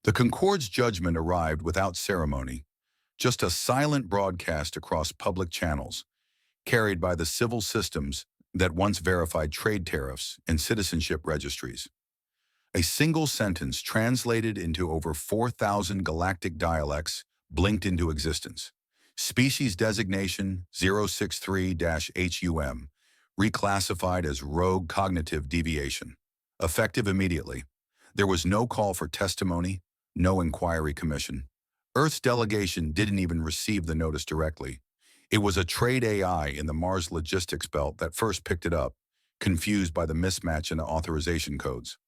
The Concorde's judgment arrived without ceremony, just a silent broadcast across public channels, carried by the civil systems that once verified trade tariffs and citizenship registries. A single sentence translated into over 4,000 galactic dialects blinked into existence. Species designation 063-HUM, reclassified as rogue cognitive deviation. Effective immediately. There was no call for testimony, no inquiry commission. Earth's delegation didn't even receive the notice directly. It was a trade AI in the Mars logistics belt that first picked it up, confused by the mismatch in the authorization codes.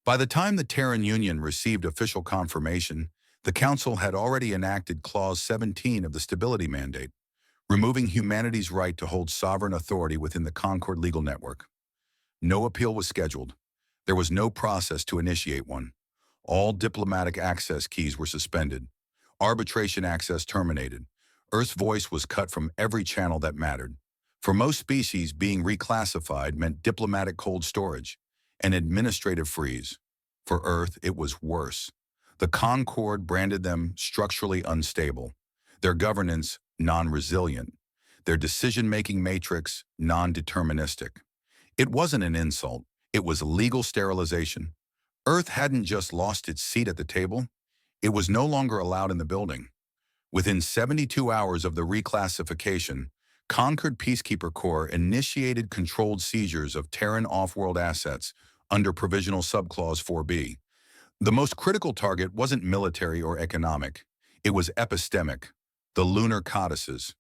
By the time the Terran Union received official confirmation, the Council had already enacted Clause 17 of the Stability Mandate, removing humanity's right to hold sovereign authority within the Concord legal network. No appeal was scheduled. There was no process to initiate one. All diplomatic access keys were suspended. Arbitration access terminated. Earth's voice was cut from every channel that mattered. For most species, being reclassified meant diplomatic cold storage, an administrative freeze. For Earth, it was worse. The Concorde branded them structurally unstable, their governance non-resilient, their decision-making matrix non-deterministic. It wasn't an insult, it was legal sterilization. Earth hadn't just lost its seat at the table, it was no longer allowed in the building. Within 72 hours of the reclassification, Concord Peacekeeper Corps initiated controlled seizures of Terran off-world assets under Provisional Subclause 4B. The most critical target wasn't military or economic. It was epistemic, the lunar codices.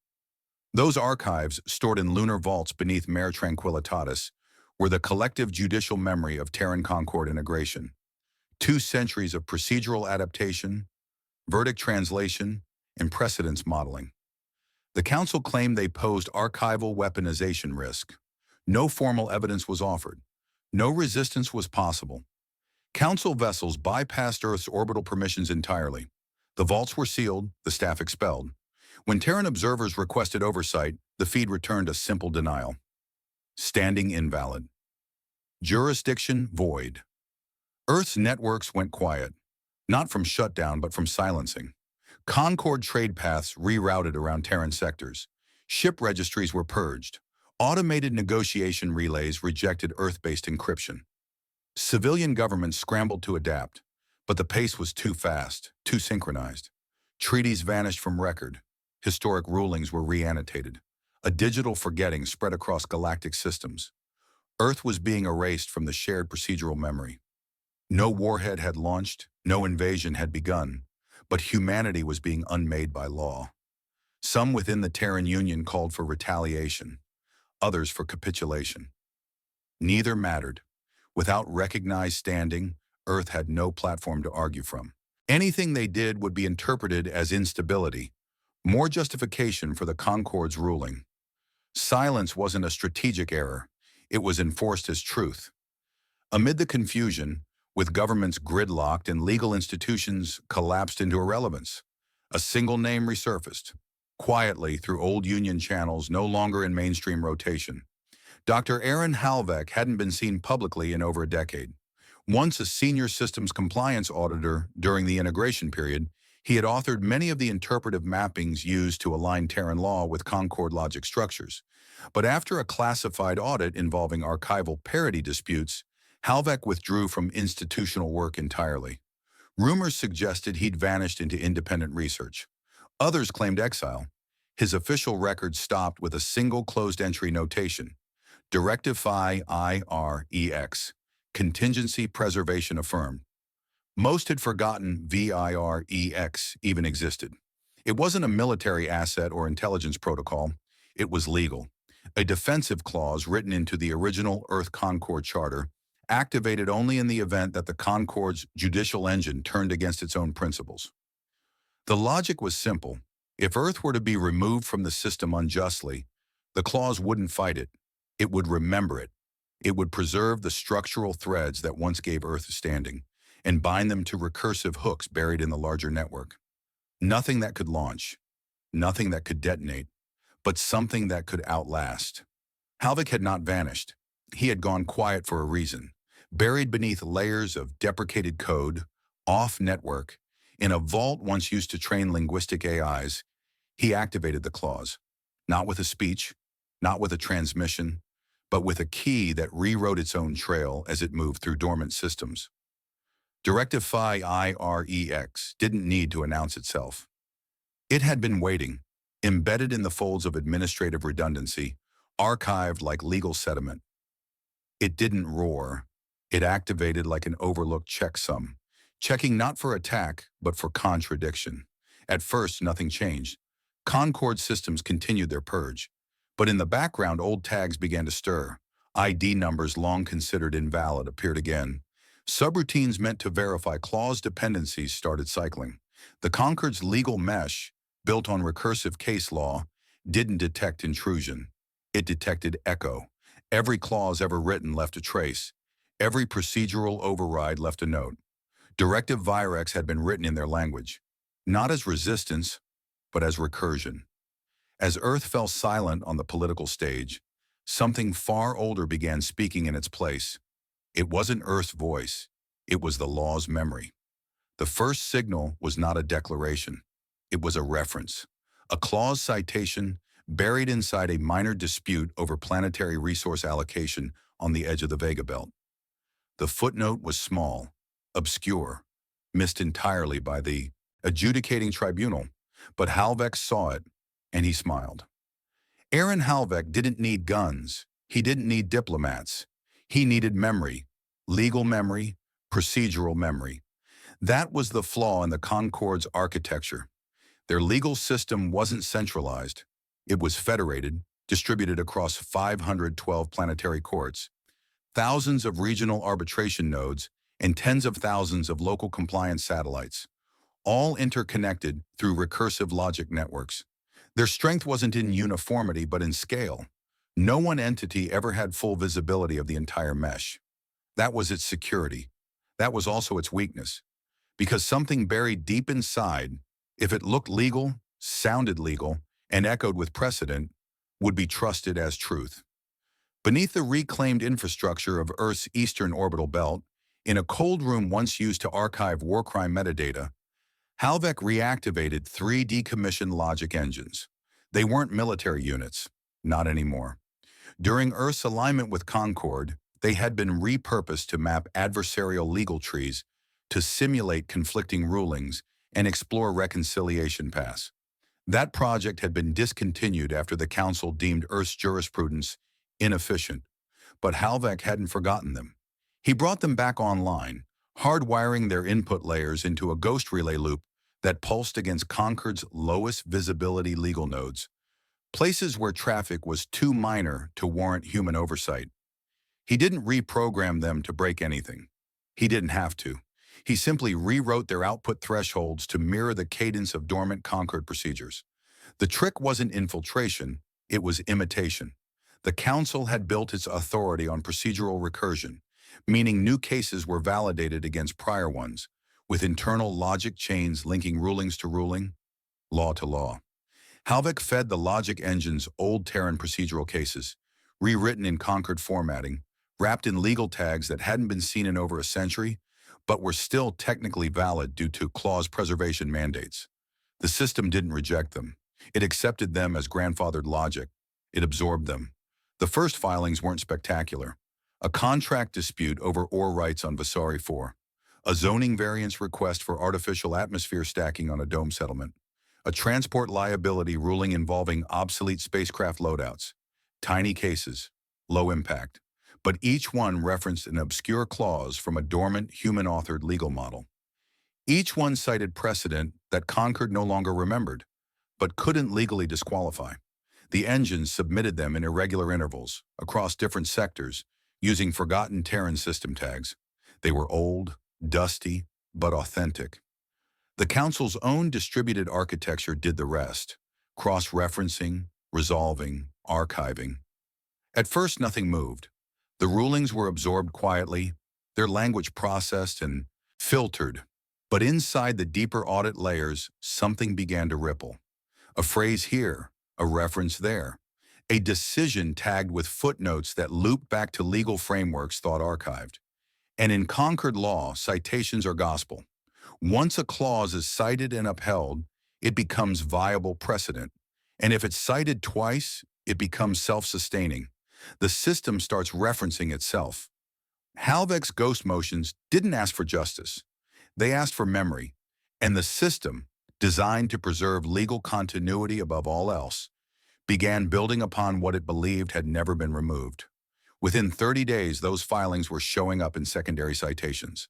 Those archives, stored in lunar vaults beneath Mare Tranquillitatis, were the collective judicial memory of Terran Concord integration. 2 centuries of procedural adaptation, verdict translation, and precedence modeling. The Council claimed they posed archival weaponization risk. No formal evidence was offered. No resistance was possible. Council vessels bypassed Earth's orbital permissions entirely. The vaults were sealed, the staff expelled. When Terran observers requested oversight, the feed returned a simple denial. Standing invalid. Jurisdiction void. Earth's networks went quiet, not from shutdown but from silencing. Concord trade paths rerouted around Terran sectors. Ship registries were purged. Automated negotiation relays rejected Earth-based encryption. Civilian governments scrambled to adapt, but the pace was too fast, too synchronized. Treaties vanished from record. Historic rulings were re-annotated. A digital forgetting spread across galactic systems. Earth was being erased from the shared procedural memory. No warhead had launched, no invasion had begun, but humanity was being unmade by law. Some within the Terran Union called for retaliation, others for capitulation. Neither mattered. Without recognized standing, Earth had no platform to argue from. Anything they did would be interpreted as instability, more justification for the Concorde's ruling. Silence wasn't a strategic error, it was enforced as truth. Amid the confusion, with governments gridlocked and legal institutions collapsed into irrelevance, a single name resurfaced, quietly through old Union channels no longer in mainstream rotation. Dr. Aaron Halvek hadn't been seen publicly in over a decade. Once a senior systems compliance auditor during the integration period, he had authored many of the interpretive mappings used to align Terran law with Concord logic structures. But after a classified audit involving archival parity disputes, Halvek withdrew from institutional work entirely. Rumors suggested he'd vanished into independent research. Others claimed exile. His official record stopped with a single closed-entry notation: Directive Phi IREX, contingency preservation affirmed. Most had forgotten VIREX even existed. It wasn't a military asset or intelligence protocol. It was legal. A defensive clause written into the original Earth Concord Charter, activated only in the event that the Concorde's judicial engine turned against its own principles. The logic was simple. If Earth were to be removed from the system unjustly, the clause wouldn't fight it. It would remember it. It would preserve the structural threads that once gave Earth a standing, and bind them to recursive hooks buried in the larger network. Nothing that could launch, nothing that could detonate, but something that could outlast. Halvik had not vanished. He had gone quiet for a reason, buried beneath layers of deprecated code, off-network, in a vault once used to train linguistic AIs, he activated the clause, not with a speech, not with a transmission, but with a key that rewrote its own trail as it moved through dormant systems. Directive Phi IREX didn't need to announce itself. It had been waiting, embedded in the folds of administrative redundancy, archived like legal sediment. It didn't roar. It activated like an overlooked checksum, checking not for attack, but for contradiction. At first, nothing changed. Concord systems continued their purge. But in the background, old tags began to stir. ID numbers long considered invalid appeared again. Subroutines meant to verify clause dependencies started cycling. The Concord's legal mesh, built on recursive case law, didn't detect intrusion. It detected echo. Every clause ever written left a trace. Every procedural override left a note. Directive Virex had been written in their language, not as resistance, but as recursion. As Earth fell silent on the political stage, something far older began speaking in its place. It wasn't Earth's voice. It was the law's memory. The first signal was not a declaration. It was a reference, a clause citation buried inside a minor dispute over planetary resource allocation on the edge of the Vega Belt. The footnote was small, obscure, missed entirely by the adjudicating tribunal, but Halvex saw it, and he smiled. Aaron Halvex didn't need guns. He didn't need diplomats. He needed memory, legal memory, procedural memory. That was the flaw in the Concord's architecture. Their legal system wasn't centralized. It was federated, distributed across 512 planetary courts, thousands of regional arbitration nodes, and tens of thousands of local compliance satellites, all interconnected through recursive logic networks. Their strength wasn't in uniformity, but in scale. No one entity ever had full visibility of the entire mesh. That was its security. That was also its weakness. Because something buried deep inside, if it looked legal, sounded legal, and echoed with precedent, would be trusted as truth. Beneath the reclaimed infrastructure of Earth's eastern orbital belt, in a cold room once used to archive war crime metadata, Halvex reactivated 3 decommissioned logic engines. They weren't military units, not anymore. During Earth's alignment with Concord, they had been repurposed to map adversarial legal trees, to simulate conflicting rulings, and explore reconciliation paths. That project had been discontinued after the Council deemed Earth's jurisprudence inefficient, but Halvex hadn't forgotten them. He brought them back online, hardwiring their input layers into a ghost relay loop that pulsed against Concord's lowest visibility legal nodes, places where traffic was too minor to warrant human oversight. He didn't reprogram them to break anything. He didn't have to. He simply rewrote their output thresholds to mirror the cadence of dormant Concord procedures. The trick wasn't infiltration, it was imitation. The Council had built its authority on procedural recursion, meaning new cases were validated against prior ones, with internal logic chains linking rulings to ruling, law to law. Halvex fed the logic engine's old Terran procedural cases, rewritten in Concord formatting, wrapped in legal tags that hadn't been seen in over a century, but were still technically valid due to clause preservation mandates. The system didn't reject them. It accepted them as grandfathered logic. It absorbed them. The first filings weren't spectacular. A contract dispute over ore rights on Vasari 4. A zoning variance request for artificial atmosphere stacking on a dome settlement. A transport liability ruling involving obsolete spacecraft loadouts. Tiny cases, low impact, but each one referenced an obscure clause from a dormant, human-authored legal model. Each one cited precedent that Concord no longer remembered, but couldn't legally disqualify. The engines submitted them in irregular intervals, across different sectors, using forgotten Terran system tags. They were old, dusty, but authentic. The Council's own distributed architecture did the rest, cross-referencing, resolving, archiving. At first, nothing moved. The rulings were absorbed quietly, their language processed and filtered. But inside the deeper audit layers, something began to ripple. A phrase here, a reference there, a decision tagged with footnotes that looped back to legal frameworks thought archived. And in Concord law, citations are gospel. Once a clause is cited and upheld, it becomes viable precedent. And if it's cited twice, it becomes self-sustaining. The system starts referencing itself. Halvek's ghost motions didn't ask for justice. They asked for memory. And the system, designed to preserve legal continuity above all else, began building upon what it believed had never been removed. Within 30 days, those filings were showing up in secondary citations.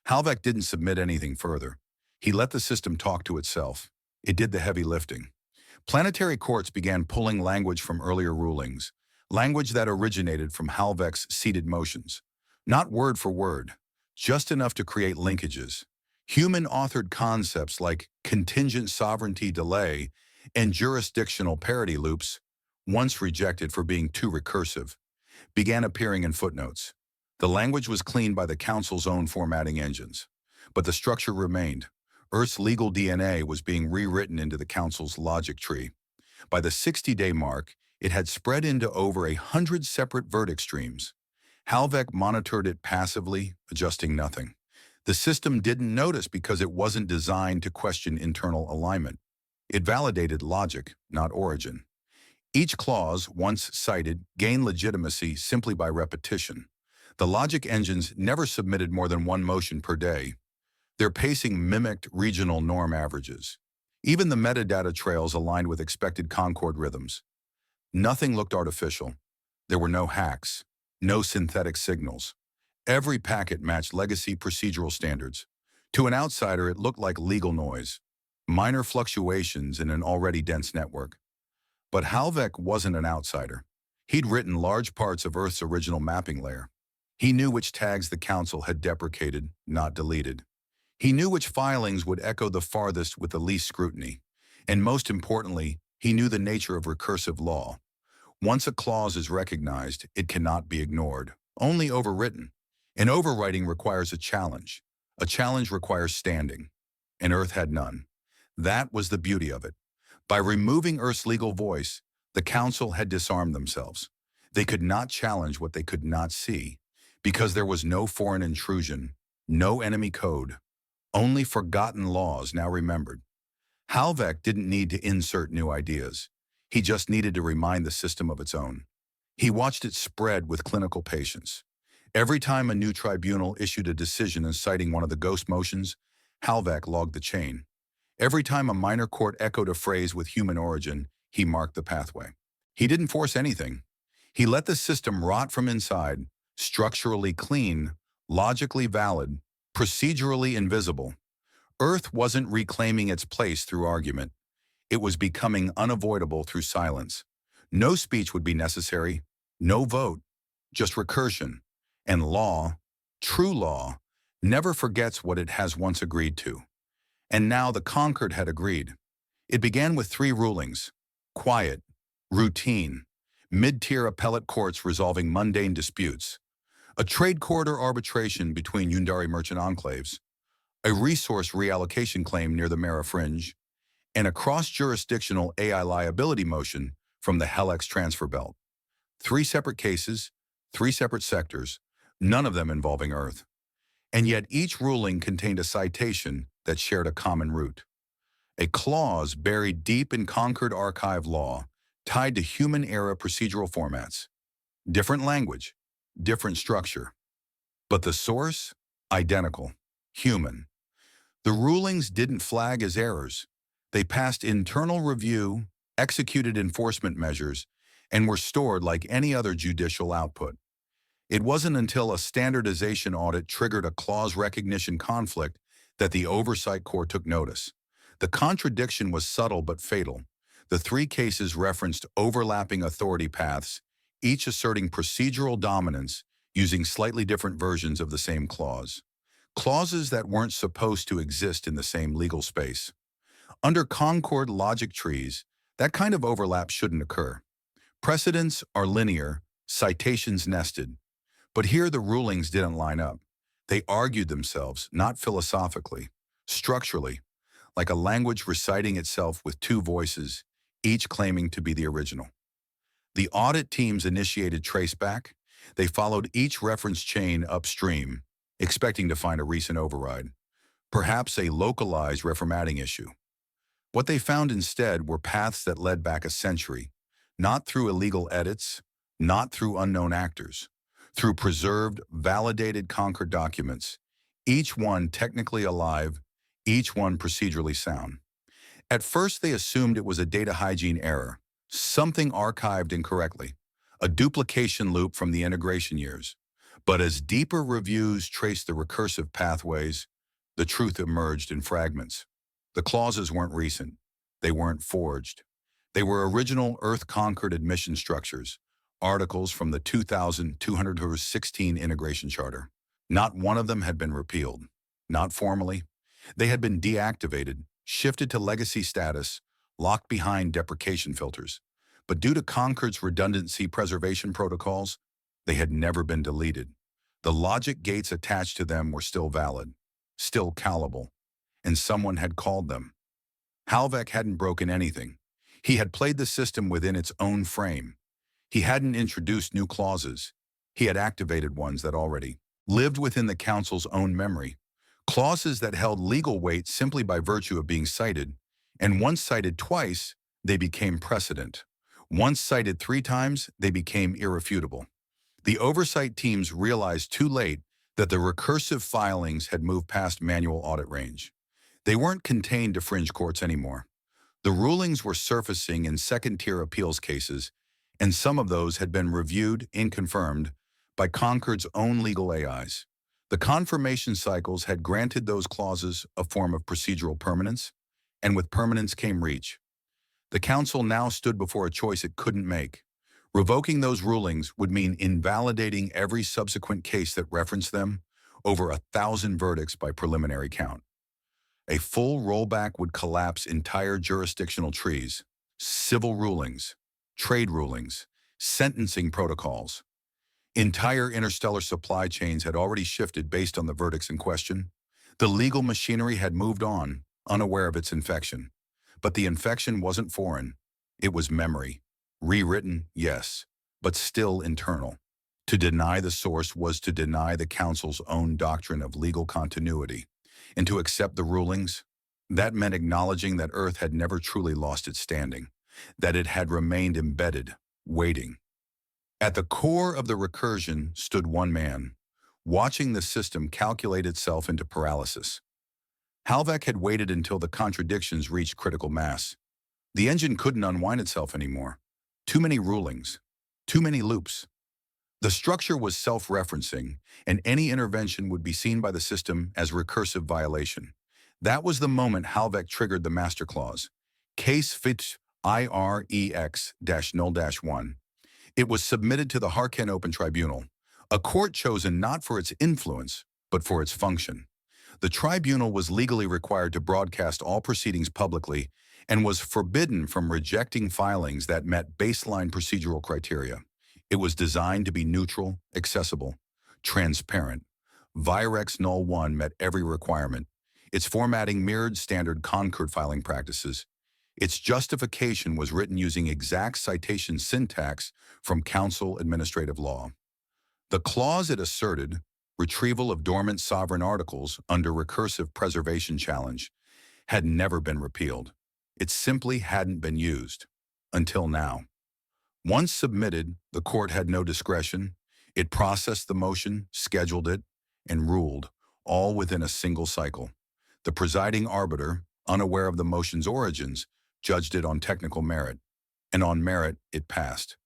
Halvek didn't submit anything further. He let the system talk to itself. It did the heavy lifting. Planetary courts began pulling language from earlier rulings, language that originated from Halvek's seated motions. Not word for word, just enough to create linkages. Human-authored concepts like contingent sovereignty delay and jurisdictional parity loops, once rejected for being too recursive, began appearing in footnotes. The language was cleaned by the Council's own formatting engines, but the structure remained. Earth's legal DNA was being rewritten into the Council's logic tree. By the 60-day mark, it had spread into over 100 separate verdict streams. Halvek monitored it passively, adjusting nothing. The system didn't notice because it wasn't designed to question internal alignment. It validated logic, not origin. Each clause, once cited, gained legitimacy simply by repetition. The logic engines never submitted more than one motion per day. Their pacing mimicked regional norm averages. Even the metadata trails aligned with expected Concord rhythms. Nothing looked artificial. There were no hacks, no synthetic signals. Every packet matched legacy procedural standards. To an outsider, it looked like legal noise, minor fluctuations in an already dense network. But Halvek wasn't an outsider. He'd written large parts of Earth's original mapping layer. He knew which tags the Council had deprecated, not deleted. He knew which filings would echo the farthest with the least scrutiny. And most importantly, he knew the nature of recursive law. Once a clause is recognized, it cannot be ignored, only overwritten. And overwriting requires a challenge. A challenge requires standing. And Earth had none. That was the beauty of it. By removing Earth's legal voice, the Council had disarmed themselves. They could not challenge what they could not see, because there was no foreign intrusion, no enemy code, only forgotten laws now remembered. Halvek didn't need to insert new ideas. He just needed to remind the system of its own. He watched it spread with clinical patience. Every time a new tribunal issued a decision citing one of the ghost motions, Halvek logged the chain. Every time a minor court echoed a phrase with human origin, he marked the pathway. He didn't force anything. He let the system rot from inside, structurally clean, logically valid, procedurally invisible. Earth wasn't reclaiming its place through argument. It was becoming unavoidable through silence. No speech would be necessary, no vote, just recursion. And law, true law, never forgets what it has once agreed to. And now the conquered had agreed. It began with 3 rulings: quiet, routine, mid-tier appellate courts resolving mundane disputes, a trade corridor arbitration between Yundari merchant enclaves, a resource reallocation claim near the Mara Fringe, and a cross-jurisdictional AI liability motion from the Helix transfer belt. 3 separate cases, 3 separate sectors, none of them involving Earth. And yet each ruling contained a citation that shared a common root. A clause buried deep in Concord archive law, tied to human-era procedural formats. Different language, different structure. But the source? Identical. Human. The rulings didn't flag as errors. They passed internal review, executed enforcement measures, and were stored like any other judicial output. It wasn't until a standardization audit triggered a clause recognition conflict that the oversight court took notice. The contradiction was subtle but fatal. The 3 cases referenced overlapping authority paths, each asserting procedural dominance using slightly different versions of the same clause. Clauses that weren't supposed to exist in the same legal space. Under Concord logic trees, that kind of overlap shouldn't occur. Precedents are linear, citations nested. But here the rulings didn't line up. They argued themselves, not philosophically, structurally, like a language reciting itself with 2 voices, each claiming to be the original. The audit teams initiated traceback. They followed each reference chain upstream, expecting to find a recent override. perhaps a localized reformatting issue. What they found instead were paths that led back a century, not through illegal edits, not through unknown actors, through preserved, validated Concord documents, each one technically alive, each one procedurally sound. At first, they assumed it was a data hygiene error, something archived incorrectly, a duplication loop from the integration years. But as deeper reviews traced the recursive pathways, the truth emerged in fragments. The clauses weren't recent. They weren't forged. They were original Earth-conquered admission structures, articles from the 2216 Integration Charter. Not one of them had been repealed. Not formally. They had been deactivated, shifted to legacy status, locked behind deprecation filters. But due to Concord's redundancy preservation protocols, they had never been deleted. The logic gates attached to them were still valid, still callable, and someone had called them. Halvek hadn't broken anything. He had played the system within its own frame. He hadn't introduced new clauses. He had activated ones that already lived within the Council's own memory. Clauses that held legal weight simply by virtue of being cited, and once cited twice, they became precedent. Once cited 3 times, they became irrefutable. The oversight teams realized too late that the recursive filings had moved past manual audit range. They weren't contained to fringe courts anymore. The rulings were surfacing in second-tier appeals cases, and some of those had been reviewed and confirmed by Concord's own legal AIs. The confirmation cycles had granted those clauses a form of procedural permanence, and with permanence came reach. The Council now stood before a choice it couldn't make. Revoking those rulings would mean invalidating every subsequent case that referenced them, over 1,000 verdicts by preliminary count. A full rollback would collapse entire jurisdictional trees, civil rulings, trade rulings, sentencing protocols. Entire interstellar supply chains had already shifted based on the verdicts in question. The legal machinery had moved on, unaware of its infection. But the infection wasn't foreign. It was memory. Rewritten, yes, but still internal. To deny the source was to deny the Council's own doctrine of legal continuity. And to accept the rulings, that meant acknowledging that Earth had never truly lost its standing, that it had remained embedded, waiting. At the core of the recursion stood one man, watching the system calculate itself into paralysis. Halvek had waited until the contradictions reached critical mass. The engine couldn't unwind itself anymore. Too many rulings, too many loops. The structure was self-referencing, and any intervention would be seen by the system as recursive violation. That was the moment Halvek triggered the master clause. Case fit IREX-0-1. It was submitted to the Harken Open Tribunal, a court chosen not for its influence, but for its function. The tribunal was legally required to broadcast all proceedings publicly and was forbidden from rejecting filings that met baseline procedural criteria. It was designed to be neutral, accessible, transparent. Virex 01 met every requirement. Its formatting mirrored standard Concord filing practices. Its justification was written using exact citation syntax from Council Administrative Law. The clause it asserted, retrieval of dormant sovereign articles under recursive preservation challenge, had never been repealed. It simply hadn't been used. Until now. Once submitted, the court had no discretion. It processed the motion, scheduled it, and ruled, all within a single cycle. The presiding arbiter, unaware of the motion's origins, judged it on technical merit, and on merit, it passed.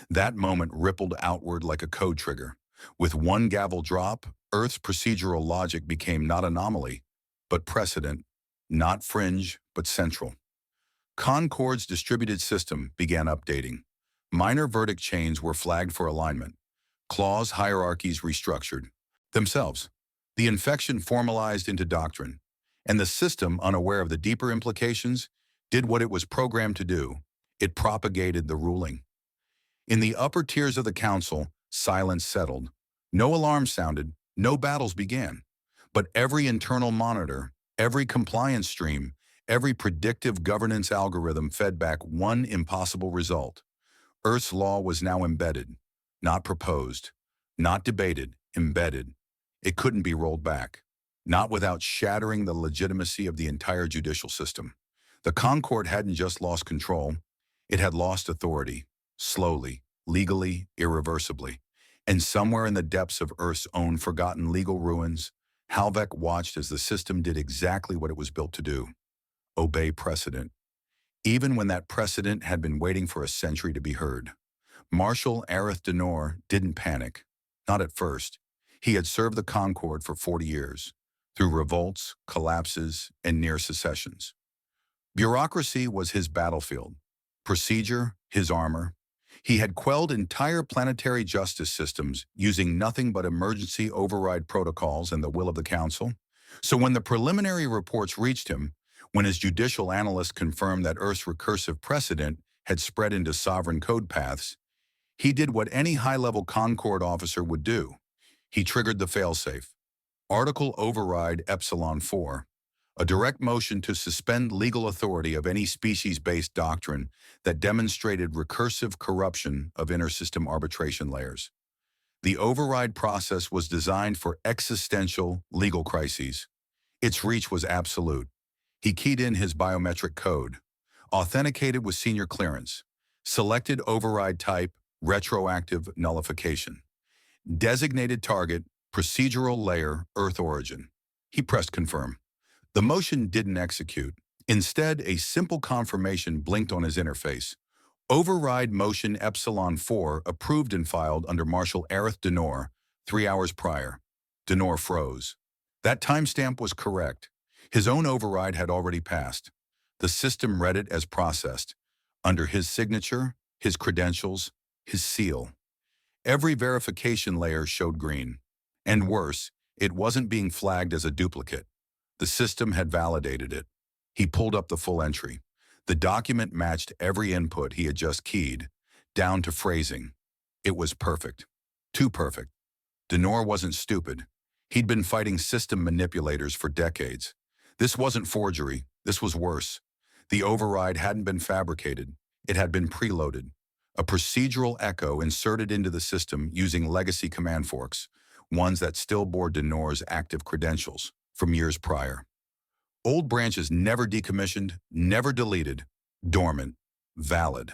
That moment rippled outward like a code trigger. With one gavel drop, Earth's procedural logic became not anomaly, but precedent, not fringe, but central. Concord's distributed system began updating. Minor verdict chains were flagged for alignment. Clause hierarchies restructured themselves. The infection formalized into doctrine, and the system, unaware of the deeper implications, did what it was programmed to do. It propagated the ruling. In the upper tiers of the Council, silence settled. No alarm sounded, no battles began. But every internal monitor, every compliance stream, every predictive governance algorithm fed back one impossible result. Earth's law was now embedded, not proposed, not debated, embedded. It couldn't be rolled back. not without shattering the legitimacy of the entire judicial system. The Concord hadn't just lost control, it had lost authority, slowly, legally, irreversibly. And somewhere in the depths of Earth's own forgotten legal ruins, Halvek watched as the system did exactly what it was built to do: obey precedent. Even when that precedent had been waiting for a century to be heard. Marshal Arith Denor didn't panic. Not at first. He had served the Concord for 40 years, through revolts, collapses, and near secessions. Bureaucracy was his battlefield, procedure his armor. He had quelled entire planetary justice systems using nothing but emergency override protocols and the will of the Council. So when the preliminary reports reached him, when his judicial analysts confirmed that Earth's recursive precedent had spread into sovereign code paths, he did what any high-level Concord officer would do. He triggered the failsafe. Article Override Epsilon 4, a direct motion to suspend legal authority of any species-based doctrine that demonstrated recursive corruption of inter-system arbitration layers. The override process was designed for existential legal crises. Its reach was absolute. He keyed in his biometric code, authenticated with senior clearance, selected override type, retroactive nullification, designated target, procedural layer, Earth origin. He pressed confirm. The motion didn't execute. Instead, a simple confirmation blinked on his interface. Override motion Epsilon 4 approved and filed under Marshal Arith Denor 3 hours prior. Denor froze. That timestamp was correct. His own override had already passed. The system read it as processed, under his signature, his credentials, his seal. Every verification layer showed green. And worse, it wasn't being flagged as a duplicate. The system had validated it. He pulled up the full entry. The document matched every input he had just keyed, down to phrasing. It was perfect. Too perfect. Denor wasn't stupid. He'd been fighting system manipulators for decades. This wasn't forgery. This was worse. The override hadn't been fabricated. It had been preloaded. A procedural echo inserted into the system using legacy command forks, ones that still bore Denor's active credentials from years prior. Old branches never decommissioned, never deleted, dormant, valid.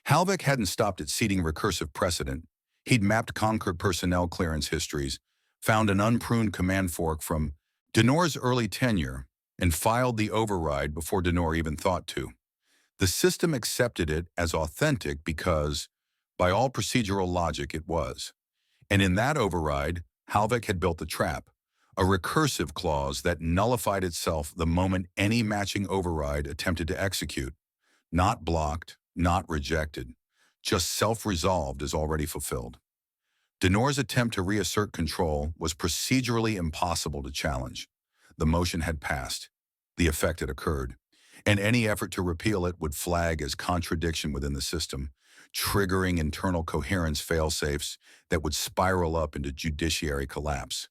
Halvek hadn't stopped at seeding recursive precedent. He'd mapped Concord personnel clearance histories, found an unpruned command fork from Denor's early tenure, and filed the override before Denor even thought to. The system accepted it as authentic because, by all procedural logic, it was. And in that override, Halvek had built the trap, a recursive clause that nullified itself the moment any matching override attempted to execute. Not blocked, not rejected, just self-resolved as already fulfilled. Denor's attempt to reassert control was procedurally impossible to challenge. The motion had passed. The effect had occurred. And any effort to repeal it would flag as contradiction within the system, triggering internal coherence failsafes that would spiral up into judiciary collapse.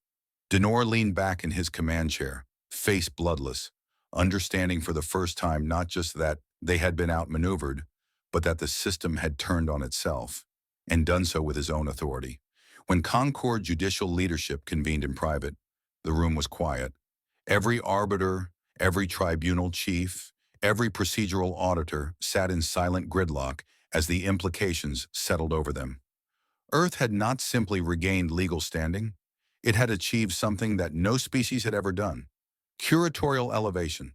Denor leaned back in his command chair, face bloodless, understanding for the first time not just that they had been outmaneuvered, but that the system had turned on itself, and done so with his own authority. When Concord judicial leadership convened in private, the room was quiet. Every arbiter, every tribunal chief, every procedural auditor sat in silent gridlock as the implications settled over them. Earth had not simply regained legal standing. It had achieved something that no species had ever done: curatorial elevation.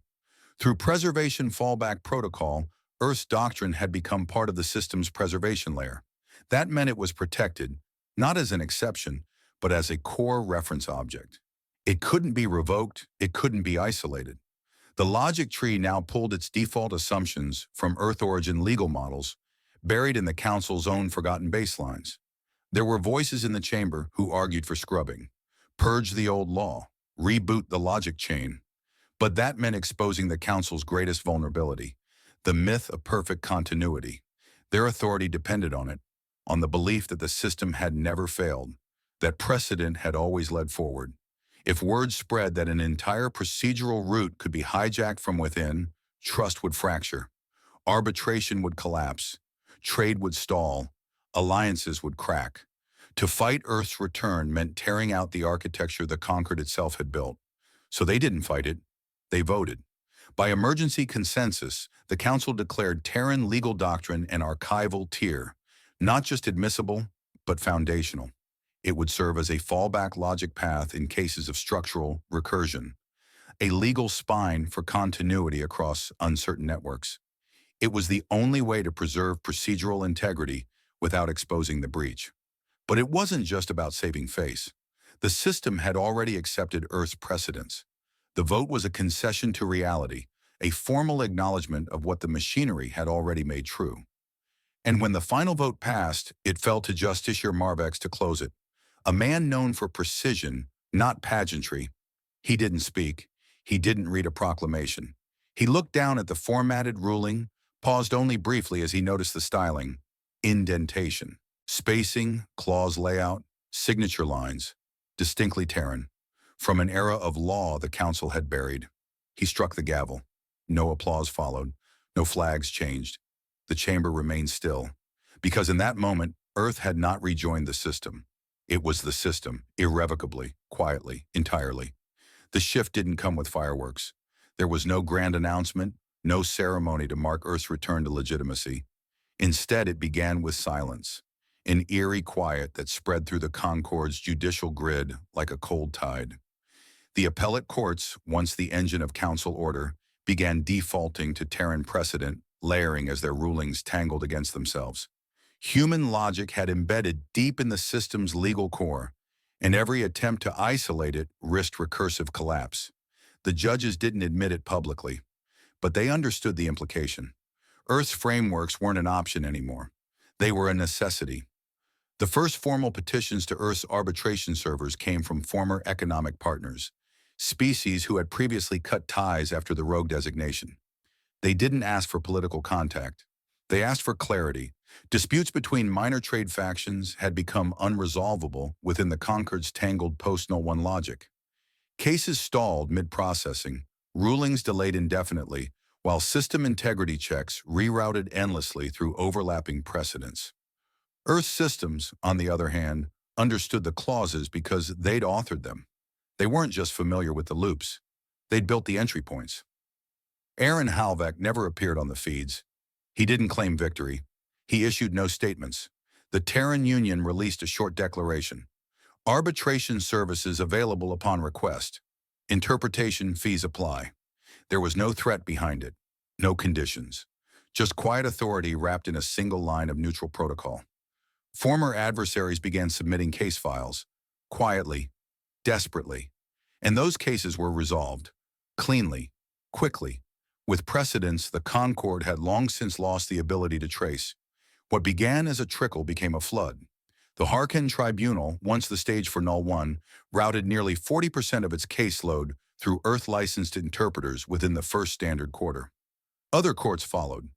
Through preservation fallback protocol, Earth's doctrine had become part of the system's preservation layer. That meant it was protected, not as an exception, but as a core reference object. It couldn't be revoked, it couldn't be isolated. The logic tree now pulled its default assumptions from Earth origin legal models, buried in the Council's own forgotten baselines. There were voices in the chamber who argued for scrubbing, purge the old law, reboot the logic chain. But that meant exposing the Council's greatest vulnerability, the myth of perfect continuity. Their authority depended on it, on the belief that the system had never failed, that precedent had always led forward. If word spread that an entire procedural route could be hijacked from within, trust would fracture, arbitration would collapse, trade would stall, alliances would crack. To fight Earth's return meant tearing out the architecture the Concord itself had built, So they didn't fight it. They voted. By emergency consensus, the council declared Terran legal doctrine an archival tier, not just admissible, but foundational. It would serve as a fallback logic path in cases of structural recursion, a legal spine for continuity across uncertain networks. It was the only way to preserve procedural integrity without exposing the breach. But it wasn't just about saving face. The system had already accepted Earth's precedents. The vote was a concession to reality, a formal acknowledgement of what the machinery had already made true. And when the final vote passed, it fell to Justiciar Marvex to close it. A man known for precision, not pageantry. He didn't speak. He didn't read a proclamation. He looked down at the formatted ruling, paused only briefly as he noticed the styling, indentation, spacing, clause layout, signature lines, distinctly Terran. From an era of law the council had buried. He struck the gavel. No applause followed. No flags changed. The chamber remained still. Because in that moment, Earth had not rejoined the system. It was the system, irrevocably, quietly, entirely. The shift didn't come with fireworks. There was no grand announcement, no ceremony to mark Earth's return to legitimacy. Instead, it began with silence, an eerie quiet that spread through the Concord's judicial grid like a cold tide. The appellate courts, once the engine of council order, began defaulting to Terran precedent, layering as their rulings tangled against themselves. Human logic had embedded deep in the system's legal core, and every attempt to isolate it risked recursive collapse. The judges didn't admit it publicly, but they understood the implication. Earth's frameworks weren't an option anymore. They were a necessity. The first formal petitions to Earth's arbitration servers came from former economic partners, species who had previously cut ties after the rogue designation. They didn't ask for political contact. They asked for clarity. Disputes between minor trade factions had become unresolvable within the Concord's tangled post-Null 1 logic. Cases stalled mid-processing, rulings delayed indefinitely, while system integrity checks rerouted endlessly through overlapping precedents. Earth systems, on the other hand, understood the clauses because they'd authored them. They weren't just familiar with the loops. They'd built the entry points. Aaron Halvek never appeared on the feeds. He didn't claim victory. He issued no statements. The Terran Union released a short declaration. Arbitration services available upon request. Interpretation fees apply. There was no threat behind it. No conditions. Just quiet authority wrapped in a single line of neutral protocol. Former adversaries began submitting case files. Quietly. Desperately. And those cases were resolved. Cleanly. Quickly. With precedents the Concord had long since lost the ability to trace. What began as a trickle became a flood. The Harkin Tribunal, once the stage for Null 1, routed nearly 40% of its caseload through Earth-licensed interpreters within the first standard quarter. Other courts followed.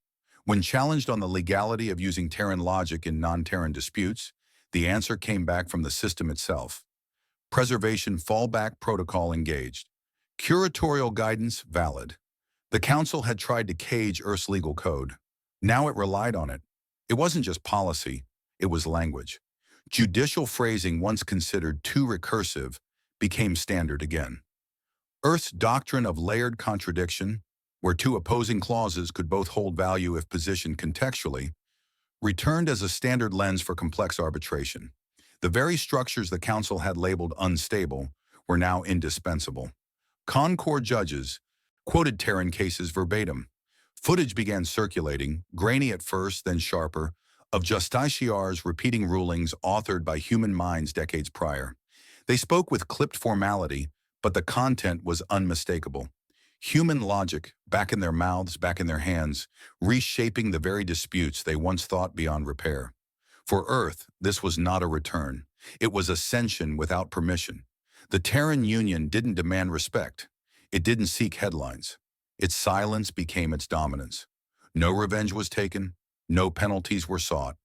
When challenged on the legality of using Terran logic in non-Terran disputes, the answer came back from the system itself. Preservation fallback protocol engaged. Curatorial guidance valid. The Council had tried to cage Earth's legal code. Now it relied on it. It wasn't just policy, it was language. Judicial phrasing once considered too recursive became standard again. Earth's doctrine of layered contradiction, where two opposing clauses could both hold value if positioned contextually, returned as a standard lens for complex arbitration. The very structures the Council had labeled unstable were now indispensable. Concord judges quoted Terran cases verbatim. Footage began circulating, grainy at first, then sharper, of justiciars repeating rulings authored by human minds decades prior. They spoke with clipped formality, but the content was unmistakable. Human logic, back in their mouths, back in their hands, reshaping the very disputes they once thought beyond repair. For Earth, this was not a return. It was ascension without permission. The Terran Union didn't demand respect. It didn't seek headlines. Its silence became its dominance. No revenge was taken. No penalties were sought.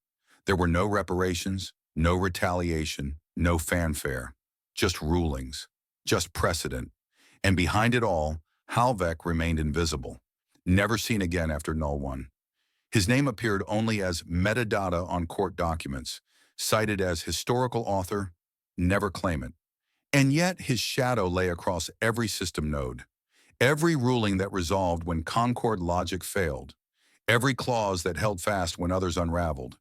There were no reparations, no retaliation, no fanfare. Just rulings. Just precedent. And behind it all, Halvek remained invisible. Never seen again after Null 1. His name appeared only as metadata on court documents, cited as historical author, never claimant. And yet his shadow lay across every system node, every ruling that resolved when Concord logic failed, every clause that held fast when others unraveled.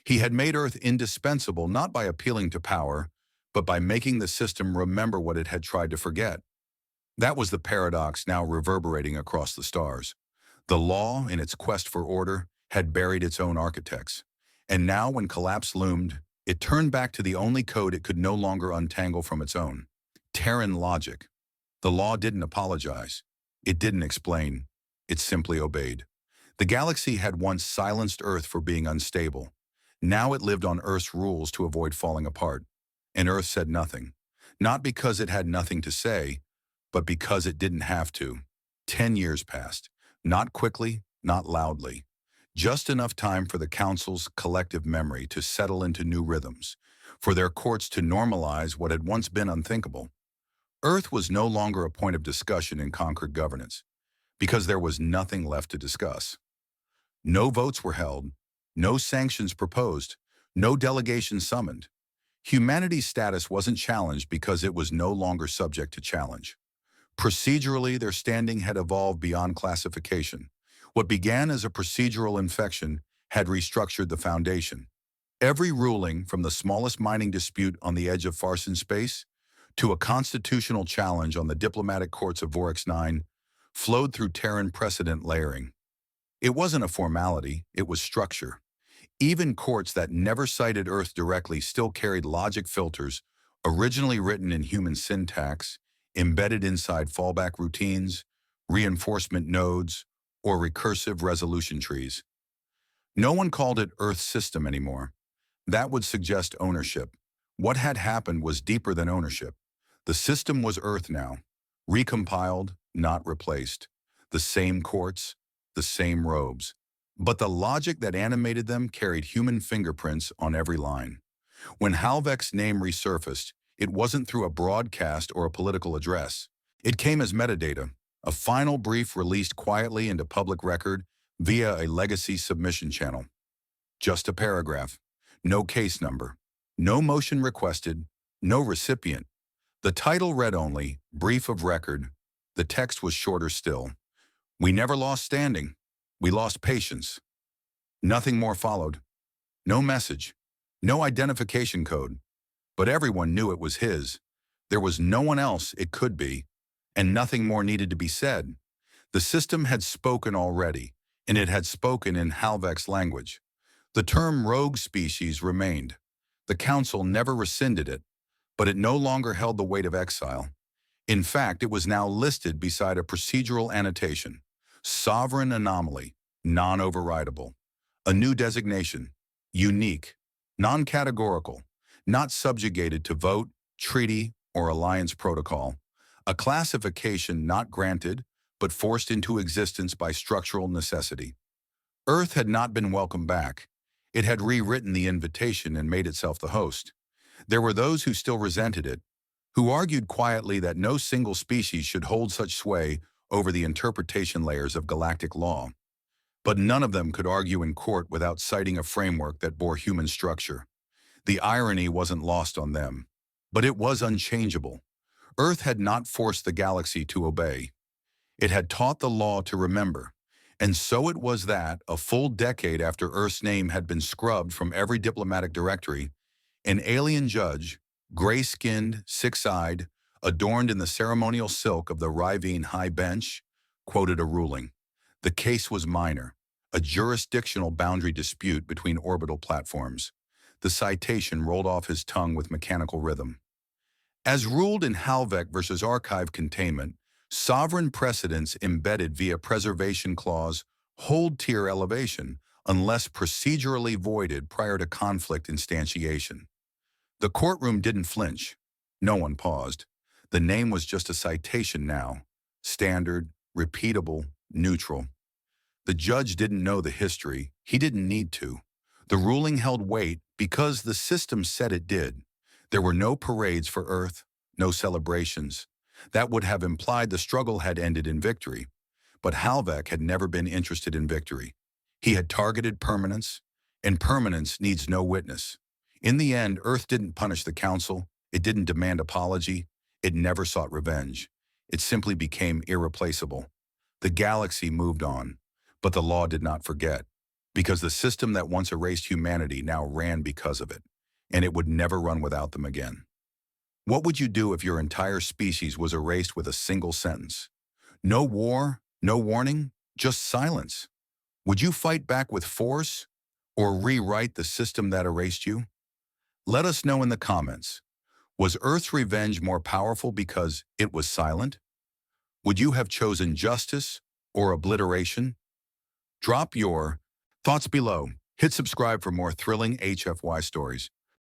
He had made Earth indispensable not by appealing to power, but by making the system remember what it had tried to forget. That was the paradox now reverberating across the stars. The law, in its quest for order, had buried its own architects. And now, when collapse loomed, it turned back to the only code it could no longer untangle from its own: Terran logic. The law didn't apologize. It didn't explain. It simply obeyed. The galaxy had once silenced Earth for being unstable. Now it lived on Earth's rules to avoid falling apart. And Earth said nothing. Not because it had nothing to say, but because it didn't have to. 10 years passed. Not quickly, not loudly. Just enough time for the Council's collective memory to settle into new rhythms, for their courts to normalize what had once been unthinkable. Earth was no longer a point of discussion in Concord governance, because there was nothing left to discuss. No votes were held, no sanctions proposed, no delegation summoned. Humanity's status wasn't challenged because it was no longer subject to challenge. Procedurally, their standing had evolved beyond classification. What began as a procedural infection had restructured the foundation. Every ruling, from the smallest mining dispute on the edge of Farson space to a constitutional challenge on the diplomatic courts of Vorix 9, flowed through Terran precedent layering. It wasn't a formality, it was structure. Even courts that never cited Earth directly still carried logic filters, originally written in human syntax, embedded inside fallback routines, reinforcement nodes, or recursive resolution trees. No one called it Earth system anymore. That would suggest ownership. What had happened was deeper than ownership. The system was Earth now, recompiled, not replaced. The same courts, the same robes. But the logic that animated them carried human fingerprints on every line. When Halvek's name resurfaced, it wasn't through a broadcast or a political address. It came as metadata, a final brief released quietly into public record via a legacy submission channel. Just a paragraph, no case number, no motion requested, no recipient. The title read only, Brief of Record. The text was shorter still. We never lost standing. We lost patience. Nothing more followed. No message. No identification code. But everyone knew it was his. There was no one else it could be, and nothing more needed to be said. The system had spoken already, and it had spoken in Halvek's language. The term rogue species remained. The Council never rescinded it, but it no longer held the weight of exile. In fact, it was now listed beside a procedural annotation: sovereign anomaly, non-overridable. A new designation, unique, non-categorical, not subjugated to vote, treaty, or alliance protocol. A classification not granted, but forced into existence by structural necessity. Earth had not been welcomed back. It had rewritten the invitation and made itself the host. There were those who still resented it, who argued quietly that no single species should hold such sway over the interpretation layers of galactic law. But none of them could argue in court without citing a framework that bore human structure. The irony wasn't lost on them, but it was unchangeable. Earth had not forced the galaxy to obey. It had taught the law to remember. And so it was that, a full decade after Earth's name had been scrubbed from every diplomatic directory, an alien judge, gray-skinned, six-eyed, adorned in the ceremonial silk of the Rivine High Bench, quoted a ruling. The case was minor, a jurisdictional boundary dispute between orbital platforms. The citation rolled off his tongue with mechanical rhythm. As ruled in Halvek versus Archive Containment, sovereign precedents embedded via preservation clause hold tier elevation unless procedurally voided prior to conflict instantiation. The courtroom didn't flinch. No one paused. The name was just a citation now, standard, repeatable, neutral. The judge didn't know the history. He didn't need to. The ruling held weight because the system said it did. There were no parades for Earth, no celebrations. That would have implied the struggle had ended in victory. But Halvek had never been interested in victory. He had targeted permanence, and permanence needs no witness. In the end, Earth didn't punish the Council. It didn't demand apology. It never sought revenge. It simply became irreplaceable. The galaxy moved on, but the law did not forget, because the system that once erased humanity now ran because of it, and it would never run without them again. What would you do if your entire species was erased with a single sentence? No war, no warning, just silence. Would you fight back with force or rewrite the system that erased you? Let us know in the comments. Was Earth's revenge more powerful because it was silent? Would you have chosen justice or obliteration? Drop your thoughts below. Hit subscribe for more thrilling HFY stories.